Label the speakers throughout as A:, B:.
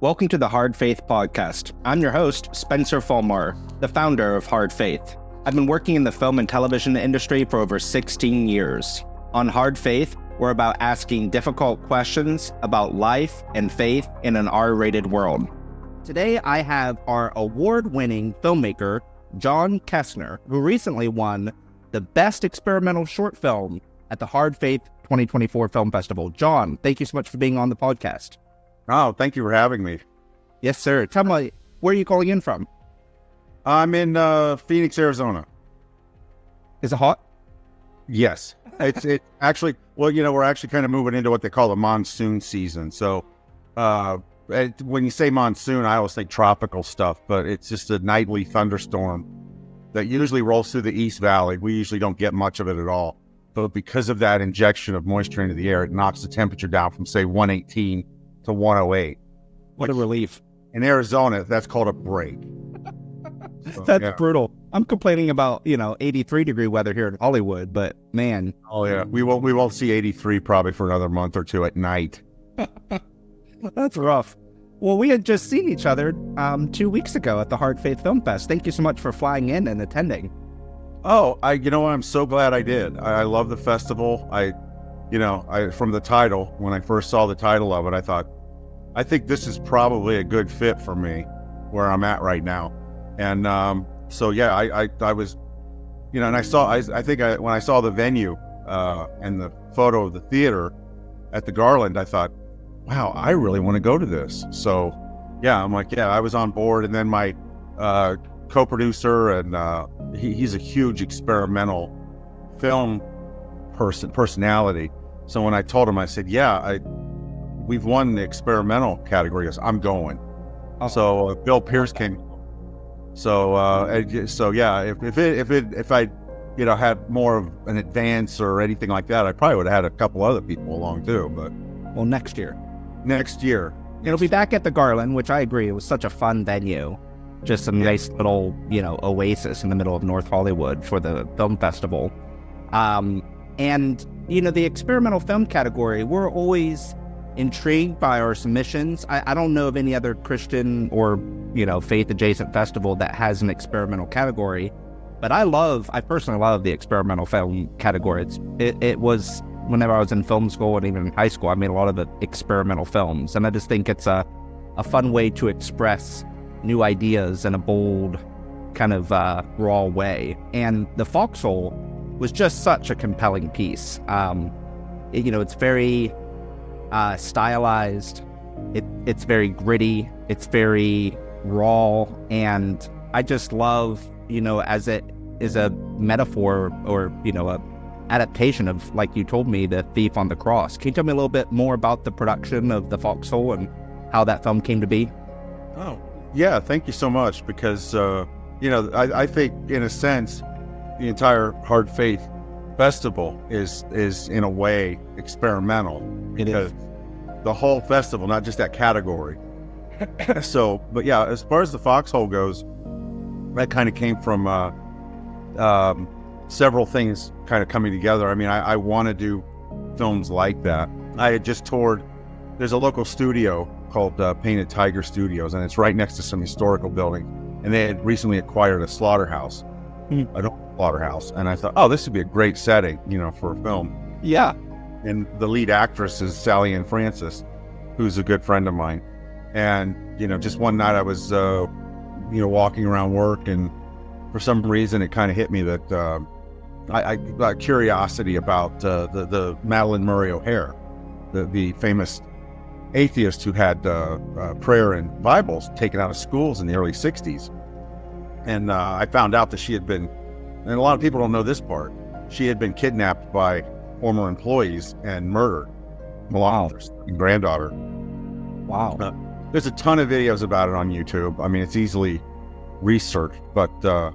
A: Welcome to the Hard Faith Podcast. I'm your host, Spencer Folmar, the founder of Hard Faith. I've been working in the film and television industry for over 16 years. On Hard Faith, we're about asking difficult questions about life and faith in an R-rated world. Today, I have our award-winning filmmaker, John Kestner, who recently won the Best Experimental Short Film at the Hard Faith 2024 Film Festival. John, thank you so much for being on the podcast.
B: Oh, thank you for having me.
A: Yes, sir. Tell me, where are you calling in from?
B: I'm in Phoenix, Arizona.
A: Is it hot?
B: Yes. It's actually, we're actually kind of moving into what they call the monsoon season. So when you say monsoon, I always think tropical stuff, but it's just a nightly thunderstorm that usually rolls through the East Valley. We usually don't get much of it at all. But because of that injection of moisture into the air, it knocks the temperature down from, say, 118 to 108.
A: What a relief.
B: In Arizona, that's called a break. So,
A: that's brutal. I'm complaining about, 83-degree weather here in Hollywood, but man.
B: Oh, yeah. We won't see 83 probably for another month or two at night.
A: That's rough. Well, we had just seen each other 2 weeks ago at the Hard Faith Film Fest. Thank you so much for flying in and attending.
B: Oh, I'm so glad I did. I love the festival. From the title, when I first saw the title of it, I think this is probably a good fit for me where I'm at right now. And I was, and I saw, when I saw the venue and the photo of the theater at the Garland, I thought, wow, I really want to go to this. So yeah, I'm like, I was on board. And then my co-producer, and he's a huge experimental film personality. So when I told him, I said, we've won the experimental category. He goes, I'm going.
A: Oh.
B: So Bill Pierce came. So if I had more of an advance or anything like that, I probably would have had a couple other people along too. But
A: next year
B: it'll
A: be back at the Garland, which I agree, it was such a fun venue. Just a nice little oasis in the middle of North Hollywood for the film festival. And the experimental film category, we're always intrigued by our submissions. I don't know of any other Christian or, faith-adjacent festival that has an experimental category, but I personally love the experimental film category. It was, whenever I was in film school and even in high school, I made a lot of the experimental films, and I just think it's a fun way to express new ideas in a bold, kind of raw way. And the Foxhole was just such a compelling piece. It's very stylized. It's very gritty. It's very raw, and I just love, as it is a metaphor or a adaptation of, like you told me, The Thief on the Cross. Can you tell me a little bit more about the production of the Foxhole and how that film came to be?
B: Oh, yeah. Thank you so much, because I think in a sense the entire Hard Faith Festival is in a way experimental. Because the whole festival, not just that category. So, but yeah, as far as the Foxhole goes, that kind of came from several things kind of coming together. I mean, I want to do films like that. I had just toured. There's a local studio called Painted Tiger Studios, and it's right next to some historical building. And they had recently acquired a slaughterhouse, an old slaughterhouse. And I thought, oh, this would be a great setting, for a film.
A: Yeah.
B: And the lead actress is Sally Ann Francis, who's a good friend of mine. And, just one night I was, walking around work, and for some reason it kind of hit me that I got curiosity about the Madalyn Murray O'Hair, the famous atheist who had prayer and Bibles taken out of schools in the early 60s. And I found out that she had been, and a lot of people don't know this part, she had been kidnapped by former employees and murdered.
A: Wow.
B: Her granddaughter.
A: Wow.
B: There's a ton of videos about it on YouTube. I mean, it's easily researched, but to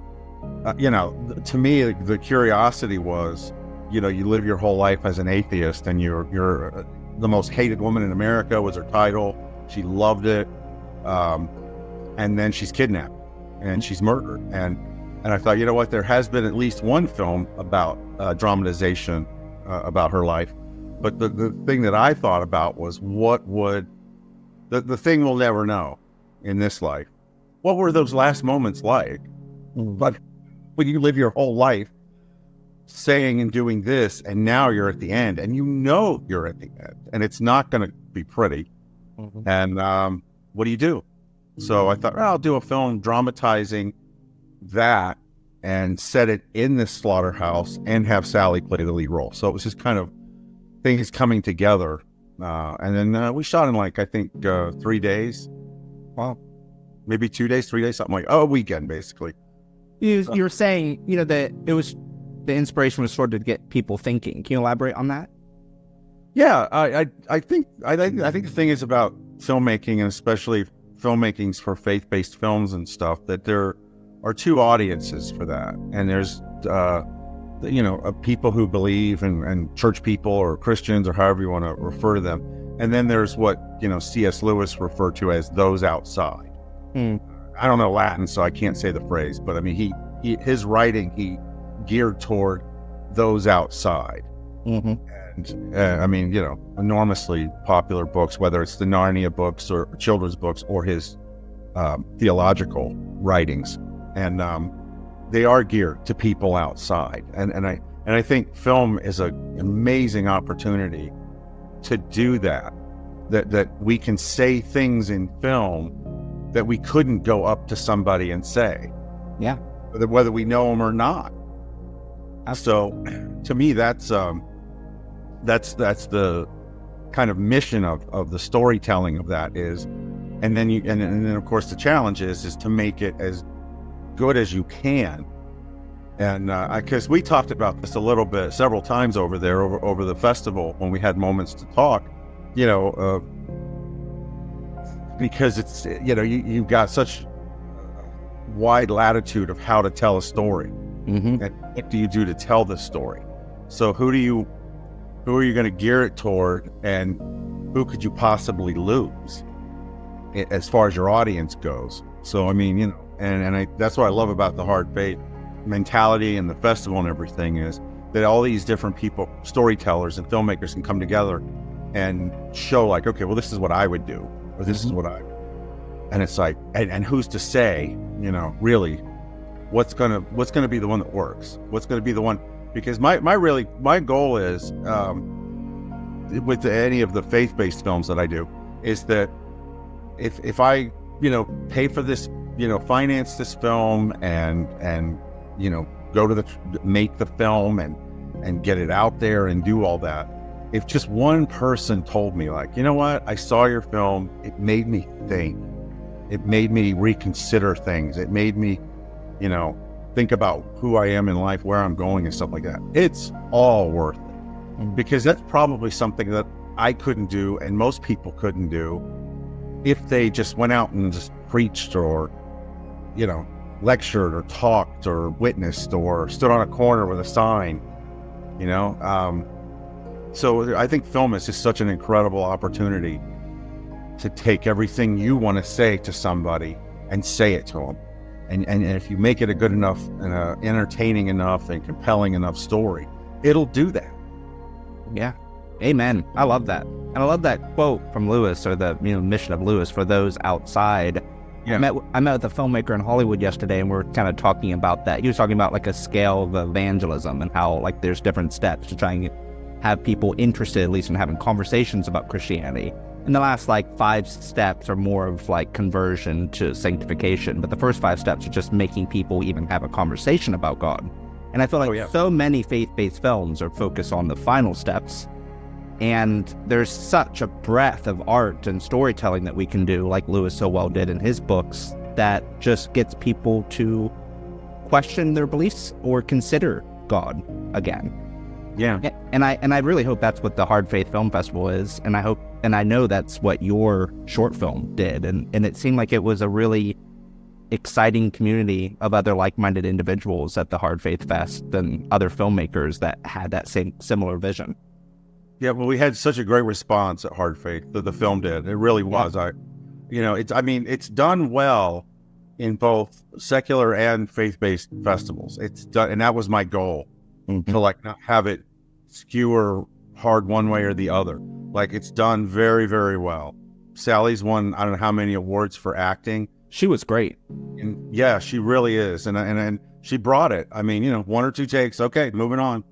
B: me, the curiosity was, you live your whole life as an atheist, and you're the most hated woman in America was her title. She loved it. And then she's kidnapped and she's murdered. And I thought, you know what, there has been at least one film about dramatization about her life. But the thing that I thought about was, what would the thing we'll never know in this life. What were those last moments like? But when you live your whole life saying and doing this, and now you're at the end, and you know you're at the end, and it's not going to be pretty. And what do you do? So I thought, I'll do a film dramatizing that and set it in this slaughterhouse and have Sally play the lead role. So it was just kind of things coming together. And then we shot in like, I think 3 days. Wow. Maybe 2 days, 3 days, something like, a weekend basically.
A: You were saying, that it was, the inspiration was sort of to get people thinking. Can you elaborate on that?
B: Yeah, I think the thing is about filmmaking, and especially filmmakings for faith-based films and stuff, that there are two audiences for that. And there's, people who believe and church people or Christians or however you want to refer to them. And then there's what, C.S. Lewis referred to as those outside. I don't know Latin, so I can't say the phrase, but I mean, his writing, he geared toward those outside. And I mean, enormously popular books, whether it's the Narnia books or children's books or his theological writings. And they are geared to people outside. And I think film is an amazing opportunity to do that we can say things in film that we couldn't go up to somebody and say.
A: Yeah.
B: Whether we know them or not. So to me, that's the kind of mission of the storytelling of that is, and then of course the challenge is to make it as good as you can. And because we talked about this a little bit several times over there over the festival when we had moments to talk, because it's you've got such wide latitude of how to tell a story. And what do you do to tell the story? So who are you going to gear it toward, and who could you possibly lose as far as your audience goes? So I mean, that's what I love about the Hard Faith mentality and the festival and everything, is that all these different people, storytellers and filmmakers, can come together and show like, okay, well, this is what I would do, or this is what and it's like, and who's to say, really what's gonna be the one that works, what's gonna be the one, because my goal is with any of the faith-based films that I do, is that if I pay for this, finance this film and go to make the film and get it out there and do all that, if just one person told me like, what, I saw your film, it made me think, it made me reconsider things, it made me think about who I am in life, where I'm going and stuff like that, it's all worth it. Because that's probably something that I couldn't do and most people couldn't do if they just went out and just preached or lectured or talked or witnessed or stood on a corner with a sign. So I think film is just such an incredible opportunity to take everything you want to say to somebody and say it to them. And if you make it a good enough and a entertaining enough and compelling enough story, it'll do that.
A: Yeah. Amen. I love that. And I love that quote from Lewis, or the mission of Lewis, for those outside. Yeah. I met with a filmmaker in Hollywood yesterday, and we were kind of talking about that. He was talking about like a scale of evangelism and how like there's different steps to try and have people interested, at least in having conversations about Christianity. And the last like 5 steps are more of like conversion to sanctification, but the first 5 steps are just making people even have a conversation about God. And I feel like so many faith-based films are focused on the final steps, and there's such a breadth of art and storytelling that we can do, like Lewis so well did in his books, that just gets people to question their beliefs or consider God again.
B: Yeah.
A: And I really hope that's what the Hard Faith Film Festival is, and I know that's what your short film did, and it seemed like it was a really exciting community of other like-minded individuals at the Hard Faith Fest and other filmmakers that had that similar vision.
B: Yeah, well, we had such a great response at Hard Faith that the film did. It really was. Yeah. It's done well in both secular and faith-based festivals. It's done, and that was my goal, to like not have it skewer hard one way or the other. Like, it's done very, very well. Sally's won I don't know how many awards for acting.
A: She was great.
B: And yeah, she really is. And she brought it. I mean, 1 or 2 takes. Okay, moving on.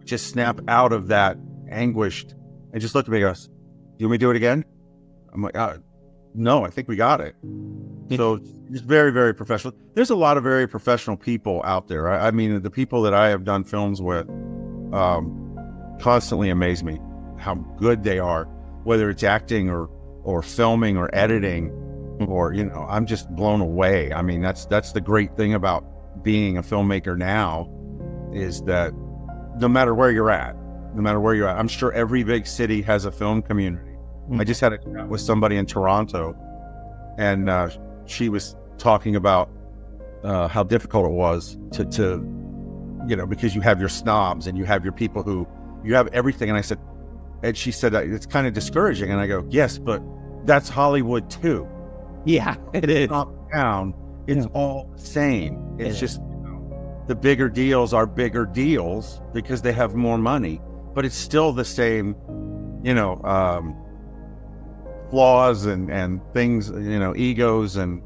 B: Just snap out of that anguished and just looked at me and goes, "You want me to do it again?" I'm like, no, I think we got it. So just very, very professional. There's a lot of very professional people out there. I mean, the people that I have done films with constantly amaze me how good they are, whether it's acting or filming or editing, or I'm just blown away. I mean, that's the great thing about being a filmmaker now, is that no matter where you're at, I'm sure every big city has a film community. I just had a chat with somebody in Toronto, and she was talking about how difficult it was to because you have your snobs and you have your people who you have everything. And she said that it's kind of discouraging. And I go, yes, but that's Hollywood too.
A: Yeah, it is.
B: Up, down, it's all the same. It's just the bigger deals are bigger deals because they have more money, but it's still the same, flaws and things, egos, and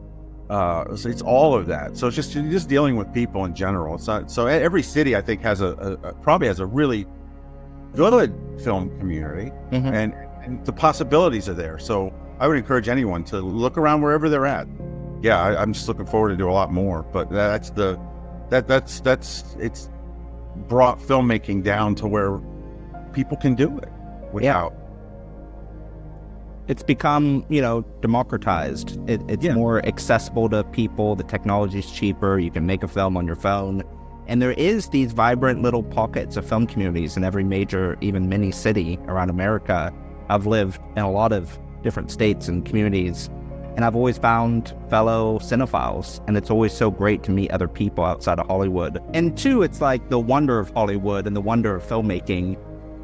B: so it's all of that. So it's just dealing with people in general. It's not, so every city I think has probably has a really good film community, and the possibilities are there. So I would encourage anyone to look around wherever they're at. Yeah, I'm just looking forward to do a lot more. But that's it's brought filmmaking down to where people can do it without.
A: It's become, democratized. It's more accessible to people. The technology's cheaper. You can make a film on your phone. And there is these vibrant little pockets of film communities in every major, even mini city around America. I've lived in a lot of different states and communities, and I've always found fellow cinephiles, and it's always so great to meet other people outside of Hollywood. And two, it's like the wonder of Hollywood and the wonder of filmmaking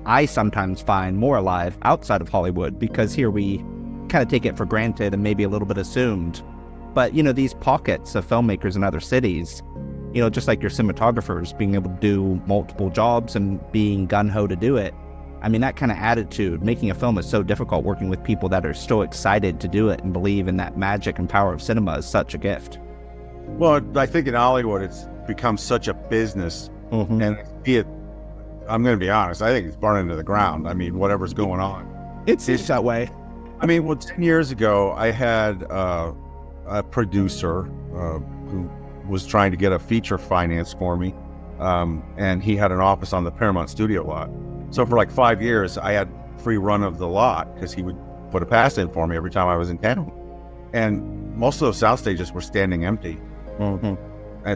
A: I sometimes find more alive outside of Hollywood, because here we kind of take it for granted and maybe a little bit assumed. But, these pockets of filmmakers in other cities, just like your cinematographers being able to do multiple jobs and being gung-ho to do it. I mean, that kind of attitude, making a film is so difficult. Working with people that are so excited to do it and believe in that magic and power of cinema is such a gift.
B: Well, I think in Hollywood, it's become such a business. And I see it, I'm going to be honest, I think it's burning to the ground. I mean, whatever's going on.
A: It's that way.
B: I mean, 10 years ago, I had a producer who was trying to get a feature finance for me. And he had an office on the Paramount Studio lot. So for like 5 years, I had free run of the lot because he would put a pass in for me every time I was in town. And most of those sound stages were standing empty. And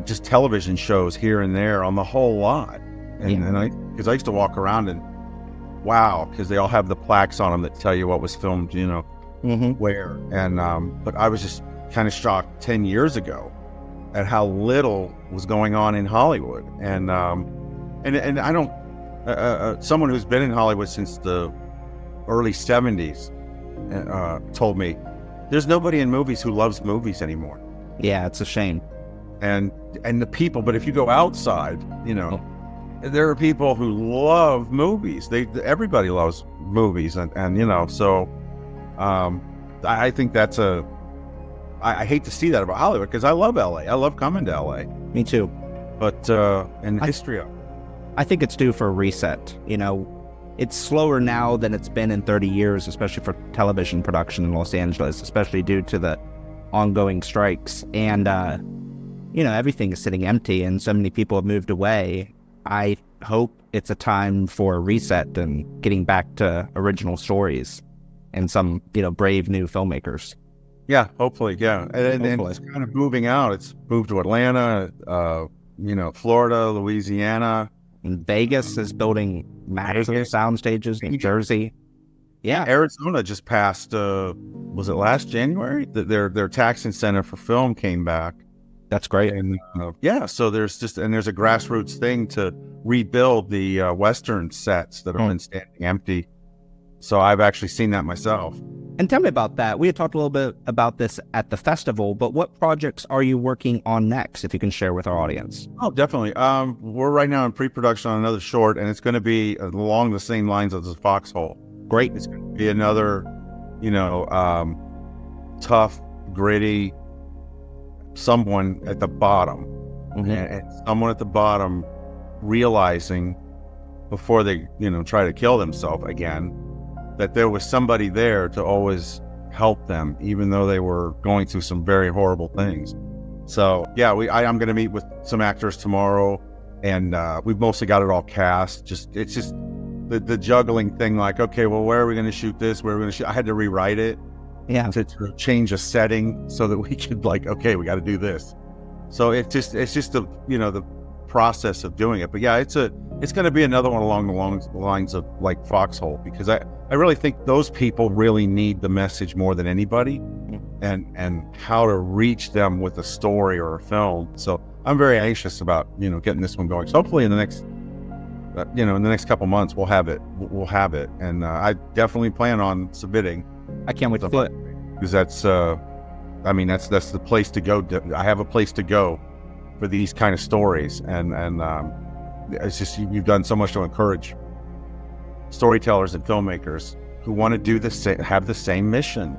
B: just television shows here and there on the whole lot. And because I used to walk around and wow, because they all have the plaques on them that tell you what was filmed, where. And but I was just kind of shocked 10 years ago at how little was going on in Hollywood. And I don't. Someone who's been in Hollywood since the early 70s told me there's nobody in movies who loves movies anymore.
A: Yeah, it's a shame.
B: And the people, but if you go outside, there are people who love movies. Everybody loves movies, and so I think that's I hate to see that about Hollywood because I love LA. I love coming to LA.
A: Me too.
B: But and history of it.
A: I think it's due for a reset. It's slower now than it's been in 30 years, especially for television production in Los Angeles, especially due to the ongoing strikes. And, everything is sitting empty and so many people have moved away. I hope it's a time for a reset and getting back to original stories and some, brave new filmmakers.
B: Yeah, hopefully, yeah. And it's kind of moving out. It's moved to Atlanta, Florida, Louisiana.
A: And Vegas is building massive sound stages. New Jersey. Yeah.
B: Arizona just passed, was it last January? Their tax incentive for film came back.
A: That's great.
B: And so there's a grassroots thing to rebuild the Western sets that have been standing empty. So I've actually seen that myself.
A: And tell me about that. We had talked a little bit about this at the festival, but what projects are you working on next, if you can share with our audience?
B: Oh, definitely. We're right now in pre-production on another short, and it's going to be along the same lines as the Foxhole.
A: Great.
B: It's going to be another tough, gritty, someone at the bottom, and someone at the bottom realizing before they, try to kill themselves again, that there was somebody there to always help them, even though they were going through some very horrible things. So yeah, I'm going to meet with some actors tomorrow, and we've mostly got it all cast. It's just the juggling thing. Like, okay, well, where are we going to shoot this? Where are we going to shoot? I had to rewrite it, to change a setting so that we could okay, we got to do this. So it's just the process of doing it. But yeah, it's going to be another one along the lines of like Foxhole, because I really think those people really need the message more than anybody, and how to reach them with a story or a film. So I'm very anxious about, getting this one going. So hopefully in the next couple months we'll have it. And I definitely plan on submitting.
A: I can't wait to see it.
B: Because that's the place to go. I have a place to go for these kind of stories. And it's just, you've done so much to encourage storytellers and filmmakers who want to do have the same mission,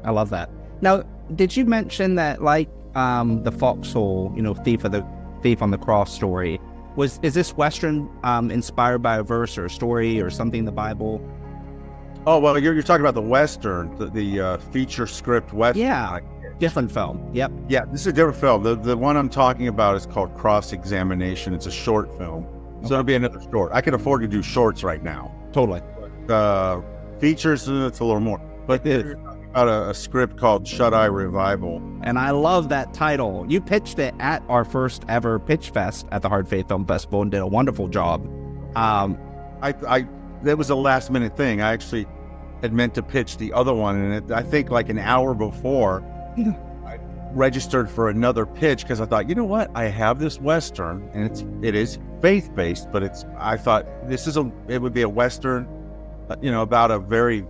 A: I love that. Now, did you mention that, like, the Foxhole, Thief on the Cross story, is this Western inspired by a verse or a story or something in the Bible?
B: Oh, well, you're talking about the Western, the feature script Western.
A: Yeah, different film. Yep. Yeah,
B: this is a different film. The one I'm talking about is called Cross-Examination. It's a short film. So it'll be another short. I can afford to do shorts right now.
A: Totally.
B: Features, it's a little more. But you're talking about a script called Shut Eye Revival.
A: And I love that title. You pitched it at our first ever Pitch Fest at the Hard Faith Film Festival and did a wonderful job.
B: That was a last minute thing. I actually had meant to pitch the other one, and I think like an hour before, I registered for another pitch because I thought, you know what, I have this Western, and it is faith-based, but I thought it would be a Western, about a very,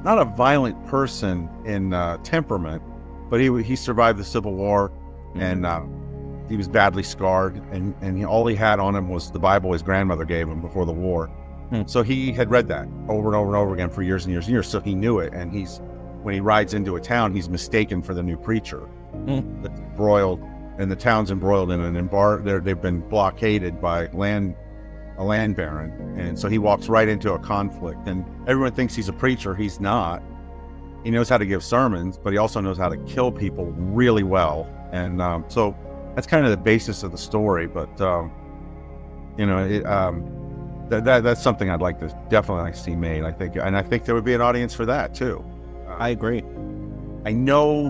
B: not a violent person in temperament, but he survived the Civil War, and he was badly scarred, and all he had on him was the Bible his grandmother gave him before the war. So he had read that over and over and over again for years and years and years, so he knew it. And when he rides into a town, he's mistaken for the new preacher that's embroiled, and the town's embroiled in they've been blockaded by a land baron, and so he walks right into a conflict, and everyone thinks he's a preacher. He's not. He knows how to give sermons, but he also knows how to kill people really well, and so that's kind of the basis of the story. But that's something I'd like to definitely see made. I think there would be an audience for that too.
A: I agree.
B: I know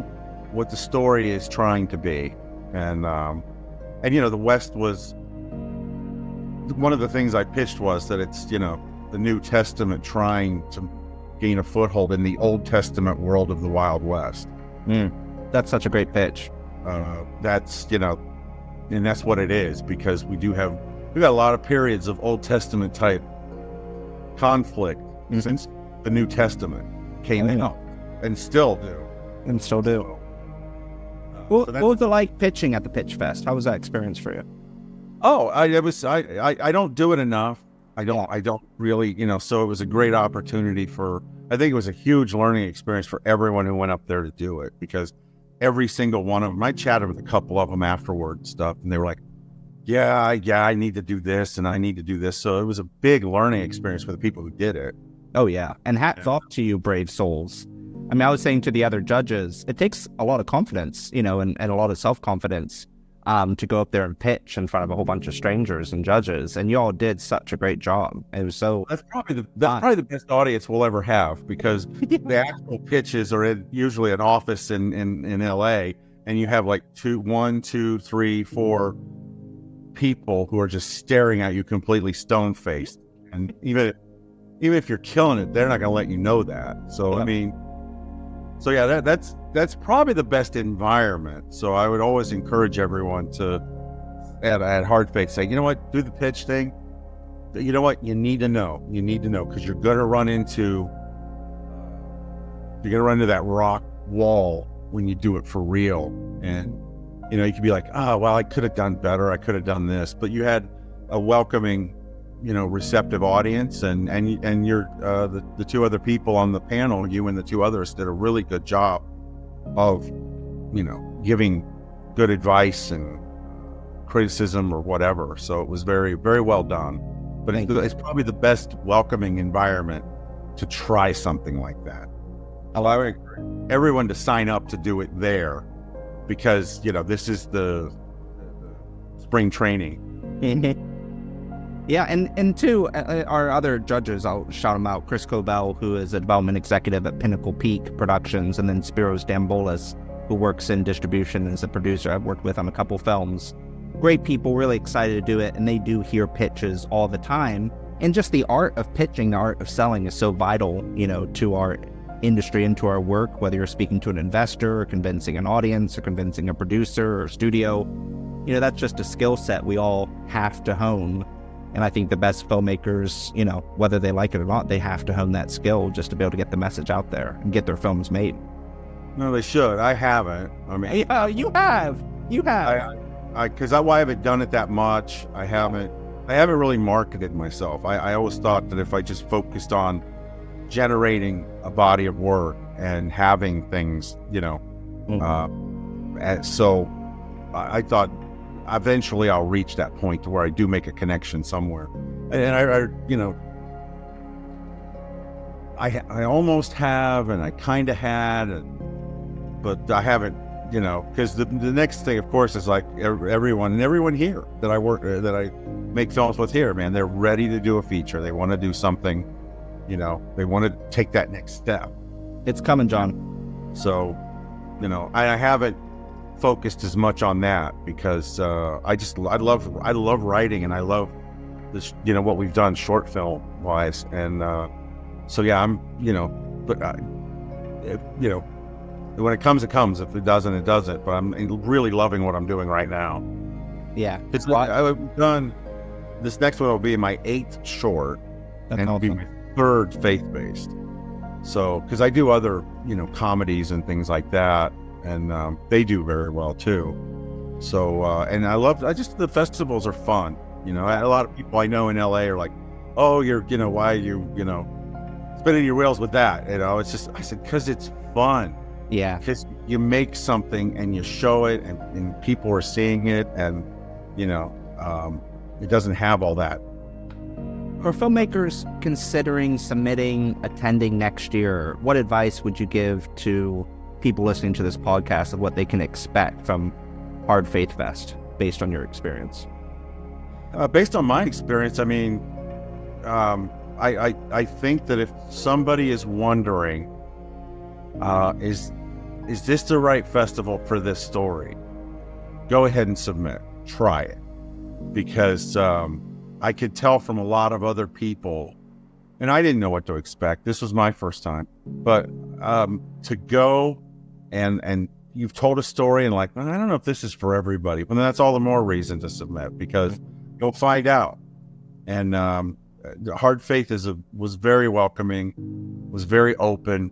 B: what the story is trying to be, and the West was one of the things I pitched was that it's the New Testament trying to gain a foothold in the Old Testament world of the Wild West.
A: That's such a great pitch.
B: That's and that's what it is, because we've got a lot of periods of Old Testament type conflict since the New Testament came out, and still do.
A: What was it like pitching at the Pitch Fest? How was that experience for you?
B: Oh, I don't do it enough. I don't really, so it was a great opportunity I think it was a huge learning experience for everyone who went up there to do it, because every single one of them, I chatted with a couple of them afterward and stuff, and they were like, yeah, I need to do this and I need to do this. So it was a big learning experience for the people who did it.
A: Oh yeah. And hats off to you, brave souls. I mean, I was saying to the other judges, it takes a lot of confidence, and a lot of self-confidence to go up there and pitch in front of a whole bunch of strangers and judges. And you all did such a great job. It was so...
B: That's probably the best audience we'll ever have, because the actual pitches are usually an office in LA, and you have like 1, 2, 3, 4 people who are just staring at you completely stone-faced. And even if you're killing it, they're not going to let you know that. So, yeah. That's probably the best environment. So I would always encourage everyone to, at Hard Faith, say, you know what, do the pitch thing. You know what, you need to know, because you're going to run into that rock wall when you do it for real. And, you could be like, oh, well, I could have done better. I could have done this. But you had a welcoming receptive audience, and you're the two other people on the panel, you and the two others, did a really good job of giving good advice and criticism or whatever. So it was very, very well done. But it's probably the best welcoming environment to try something like that. Allowing everyone to sign up to do it there, because this is the spring training.
A: Yeah, and two, our other judges, I'll shout them out. Chris Cobell, who is a development executive at Pinnacle Peak Productions, and then Spiros Dambolis, who works in distribution as a producer. I've worked with on a couple films. Great people, really excited to do it, and they do hear pitches all the time. And just the art of pitching, the art of selling is so vital, to our industry and to our work, whether you're speaking to an investor or convincing an audience or convincing a producer or studio. That's just a skill set we all have to hone. And I think the best filmmakers, whether they like it or not, they have to hone that skill just to be able to get the message out there and get their films made.
B: No, they should. I haven't. I mean,
A: yeah, you have.
B: Because I haven't done it that much. I haven't really marketed myself. I always thought that if I just focused on generating a body of work and having things, so I thought eventually I'll reach that point to where I do make a connection somewhere. And I almost have, and I kind of had, but I haven't, because the next thing, of course, is like everyone here that I make films with here, man, they're ready to do a feature. They want to do something, they want to take that next step.
A: It's coming, John.
B: So, I haven't focused as much on that because I love writing, and I love this, what we've done short film wise. And so, yeah, I'm, but when it comes, it comes. If it doesn't, it doesn't. But I'm really loving what I'm doing right now.
A: Yeah.
B: I've done, this next one will be my 8th short.
A: That's
B: and it'll be my 3rd faith-based. So, because I do other, comedies and things like that, and they do very well too. So, and the festivals are fun. A lot of people I know in LA are like, oh, why are you, spinning your wheels with that? It's just, I said, because it's fun.
A: Yeah.
B: Because you make something and you show it, and people are seeing it, and, it doesn't have all that.
A: For filmmakers considering submitting, attending next year, what advice would you give to people listening to this podcast of what they can expect from Hard Faith Fest based on your experience?
B: Based on my experience, I mean, I think that if somebody is wondering, is this the right festival for this story? Go ahead and submit. Try it. Because I could tell from a lot of other people, and I didn't know what to expect. This was my first time. But to go and you've told a story and like, well, I don't know if this is for everybody. But that's all the more reason to submit, because you'll find out. And Hard Faith was very welcoming, was very open.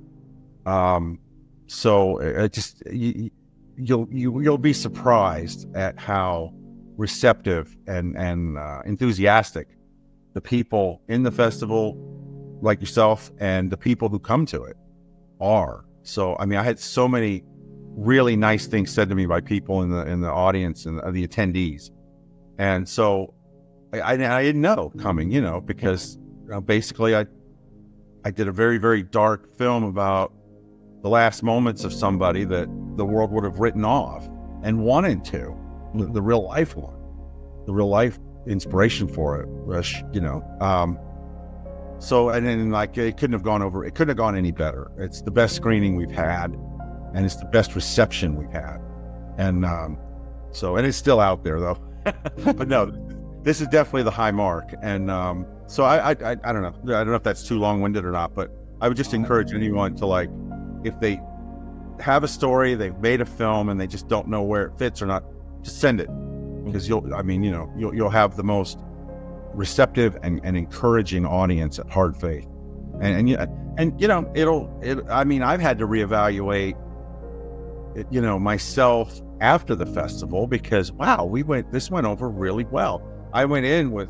B: So it just you'll be surprised at how receptive and enthusiastic the people in the festival, like yourself, and the people who come to it are. So I mean, I had so many really nice things said to me by people in the audience and the attendees, and so I didn't know coming, because basically I did a very, very dark film about the last moments of somebody that the world would have written off and wanted to, the real life one, the real life inspiration for it, so, and then like, it couldn't have gone any better. It's the best screening we've had, and it's the best reception we've had. And so, and it's still out there though, but no, this is definitely the high mark. And so I don't know. I don't know if that's too long-winded or not, but I would just encourage anyone to, like, if they have a story, they've made a film, and they just don't know where it fits or not, just send it, because you'll have the most receptive and encouraging audience at Hard Faith, and I mean, I've had to reevaluate myself after the festival, because wow, this went over really well. I went in with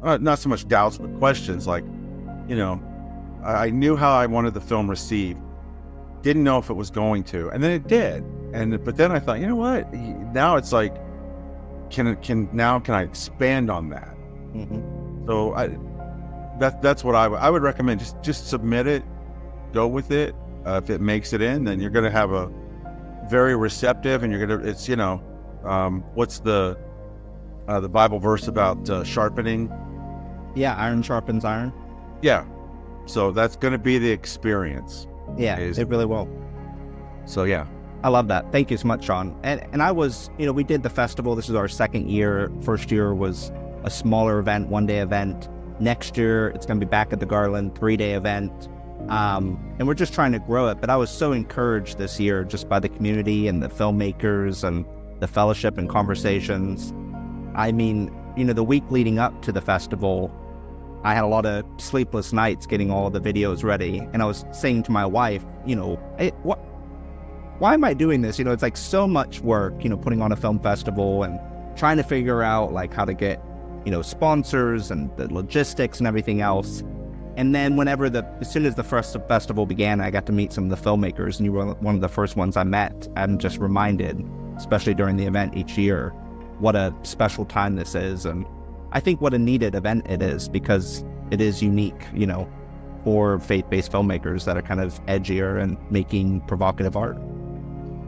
B: not so much doubts, but questions like, you know, I knew how I wanted the film received, didn't know if it was going to, and then it did. But then I thought, you know what? Now it's like, can I expand on that?
A: Mm-hmm.
B: So that's what I would recommend. Just submit it, go with it. If it makes it in, then you're going to have a very receptive, and it's, you know, what's the Bible verse about sharpening?
A: Yeah, iron sharpens iron.
B: Yeah. So that's going to be the experience.
A: Yeah, it really will.
B: So yeah.
A: I love that. Thank you so much, Sean. And I was, you know, we did the festival. This is our second year. First year was a smaller event, one-day event. Next year, it's going to be back at the Garland, 3-day event. And we're just trying to grow it. But I was so encouraged this year just by the community and the filmmakers and the fellowship and conversations. I mean, you know, the week leading up to the festival, I had a lot of sleepless nights getting all the videos ready. And I was saying to my wife, you know, why am I doing this? You know, it's like so much work, you know, putting on a film festival and trying to figure out like how to get, you know, sponsors and the logistics and everything else. And then as soon as the first festival began, I got to meet some of the filmmakers, and you were one of the first ones I met. I'm just reminded, especially during the event each year, what a special time this is. And I think what a needed event it is, because it is unique, you know, for faith-based filmmakers that are kind of edgier and making provocative art.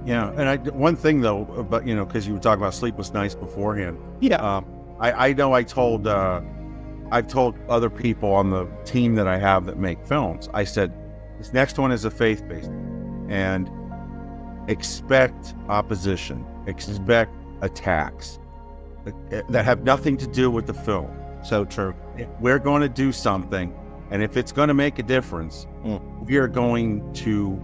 B: Yeah, and one thing though, but you know, because you were talking about sleepless nights beforehand.
A: Yeah.
B: I know I've told other people on the team that I have that make films, I said, this next one is a faith-based, and expect opposition, expect attacks that have nothing to do with the film.
A: So true.
B: We're going to do something, and if it's going to make a difference, we are going to,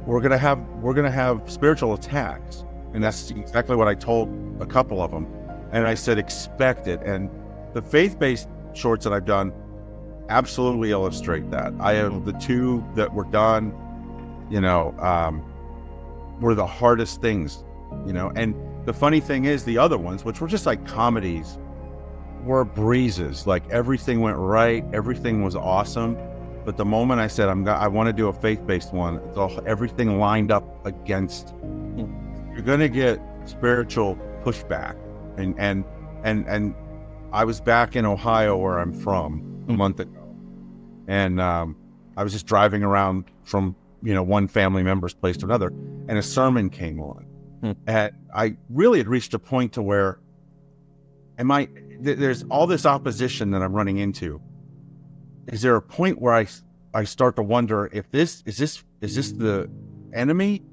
B: we're going to have spiritual attacks. And that's exactly what I told a couple of them. And I said, expect it. And the faith-based shorts that I've done absolutely illustrate that. I have the two that were done, you know, were the hardest things, you know. And the funny thing is, the other ones, which were just like comedies, were breezes. Like everything went right, everything was awesome. But the moment I said I want to do a faith-based one, everything lined up against. You're going to get spiritual pushback, and I was back in Ohio, where I'm from, a month ago, and I was just driving around from, you know, one family member's place to another, and a sermon came on, and I really had reached a point to where there's all this opposition that I'm running into. Is there a point where I start to wonder if this is the enemy,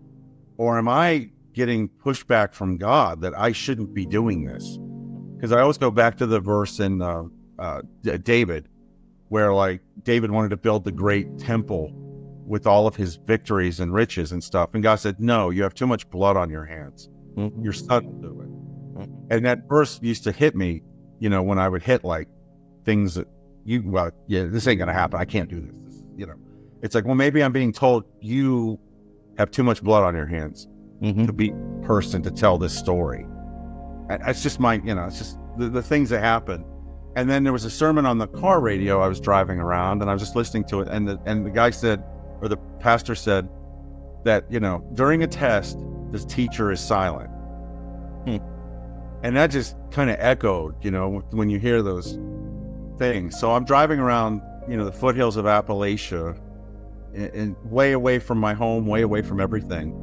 B: or am I getting pushback from God that I shouldn't be doing this? Because I always go back to the verse in David, where like David wanted to build the great temple with all of his victories and riches and stuff, and God said, "No, you have too much blood on your hands. Your son will do it." And that verse used to hit me, you know, when I would hit like things that this ain't gonna happen. I can't do this. You know, it's like, well, maybe I'm being told you have too much blood on your hands to be a person to tell this story. It's just it's just the things that happen. And then there was a sermon on the car radio. I was driving around and I was just listening to it. And the guy said, or the pastor said, that, you know, during a test, the teacher is silent. And that just kind of echoed, you know, when you hear those things. So I'm driving around, you know, the foothills of Appalachia, and way away from my home, way away from everything.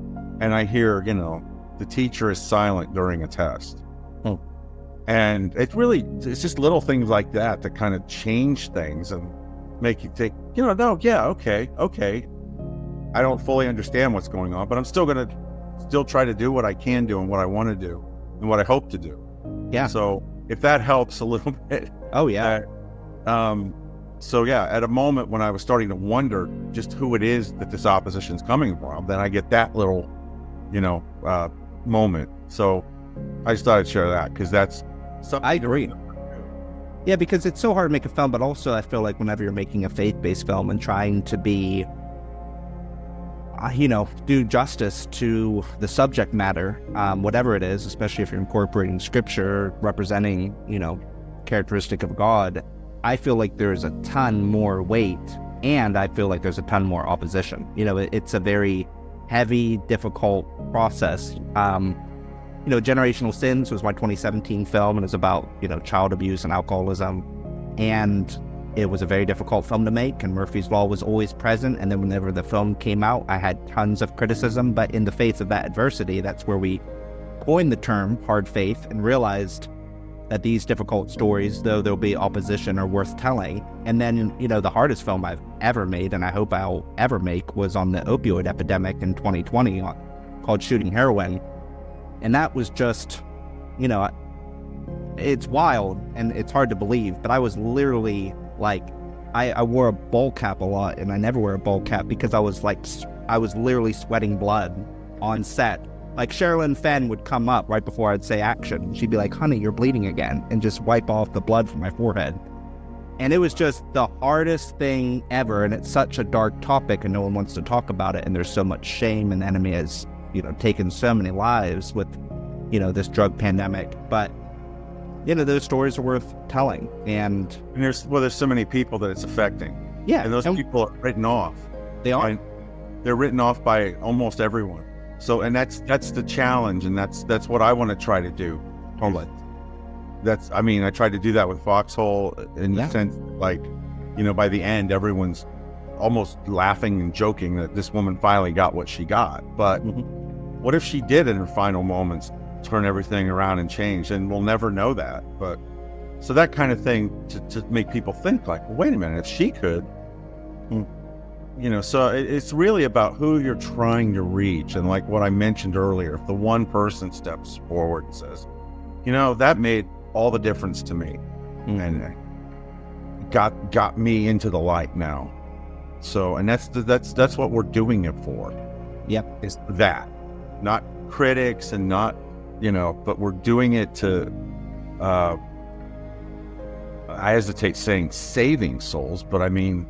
B: And I hear, you know, the teacher is silent during a test. And it's just little things like that kind of change things and make you think, you know, no, yeah, okay. I don't fully understand what's going on, but I'm still going to try to do what I can do and what I want to do and what I hope to do.
A: Yeah.
B: So if that helps a little bit.
A: Oh, yeah.
B: So yeah, at a moment when I was starting to wonder just who it is that this opposition is coming from, then I get that little, you know, moment. So I just thought I'd share that, because that's something.
A: I agree. Yeah, because it's so hard to make a film, but also I feel like whenever you're making a faith-based film and trying to be, you know, do justice to the subject matter, whatever it is, especially if you're incorporating scripture, representing, you know, characteristic of God, I feel like there's a ton more weight, and I feel like there's a ton more opposition. It's a very heavy, difficult process. Generational Sins was my 2017 film, and it's about, child abuse and alcoholism. And it was a very difficult film to make, and Murphy's Law was always present. And then whenever the film came out, I had tons of criticism. But in the face of that adversity, that's where we coined the term hard faith and realized that these difficult stories, though there'll be opposition, are worth telling. And then, the hardest film I've ever made, and I hope I'll ever make, was on the opioid epidemic in 2020 called Shooting Heroin. And that was just, it's wild and it's hard to believe, but I was literally like, I wore a bowl cap a lot, and I never wear a bowl cap because I was literally sweating blood on set. Like Sherilyn Fenn would come up right before I'd say action. She'd be like, "Honey, you're bleeding again," and just wipe off the blood from my forehead. And it was just the hardest thing ever. And it's such a dark topic and no one wants to talk about it. And there's so much shame, and the enemy has, taken so many lives with, this drug pandemic. But, those stories are worth telling. And
B: there's so many people that it's affecting.
A: Yeah.
B: And those people are written off.
A: They are.
B: And they're written off by almost everyone. So, and that's the challenge, and that's what I want to try to do.
A: Totally.
B: I tried to do that with Foxhole in the sense, like, by the end, everyone's almost laughing and joking that this woman finally got what she got. But what if she did in her final moments turn everything around and change? And we'll never know that. But so that kind of thing to make people think like, well, wait a minute, if she could, so it's really about who you're trying to reach. And like what I mentioned earlier, if the one person steps forward and says, that made all the difference to me and got me into the light now. So, and that's what we're doing it for.
A: Yep.
B: Is that, not critics and not, but we're doing it to, I hesitate saying saving souls, but I mean,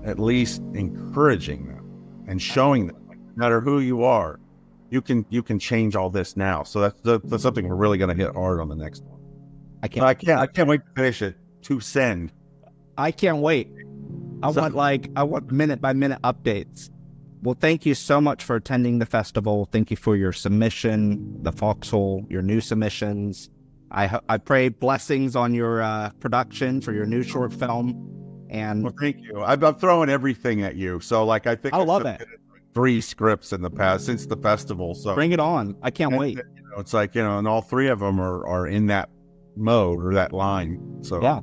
B: at least encouraging them and showing them, no matter who you are, you can change all this now. So that's something we're really going to hit hard on the next one. I can't wait to finish it. To send.
A: I can't wait. I want minute by minute updates. Well, thank you so much for attending the festival. Thank you for your submission, the Foxhole, your new submissions. I pray blessings on your production for your new short film. And
B: well, thank you. I'm throwing everything at you. So like, I think
A: I love it.
B: 3 scripts in the past since the festival. So
A: bring it on. I can't wait.
B: It's like, and all 3 of them are in that mode or that line. So
A: yeah.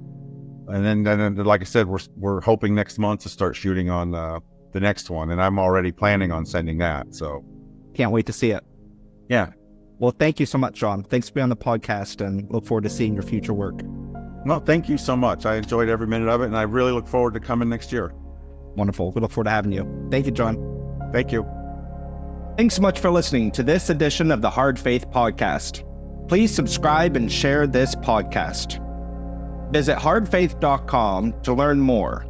B: And then like I said, we're hoping next month to start shooting on the next one. And I'm already planning on sending that. So
A: can't wait to see it.
B: Yeah.
A: Well, thank you so much, John. Thanks for being on the podcast, and look forward to seeing your future work.
B: Well, thank you so much. I enjoyed every minute of it, and I really look forward to coming next year.
A: Wonderful. We look forward to having you. Thank you, John.
B: Thank you.
A: Thanks so much for listening to this edition of the Hard Faith Podcast. Please subscribe and share this podcast. Visit hardfaith.com to learn more.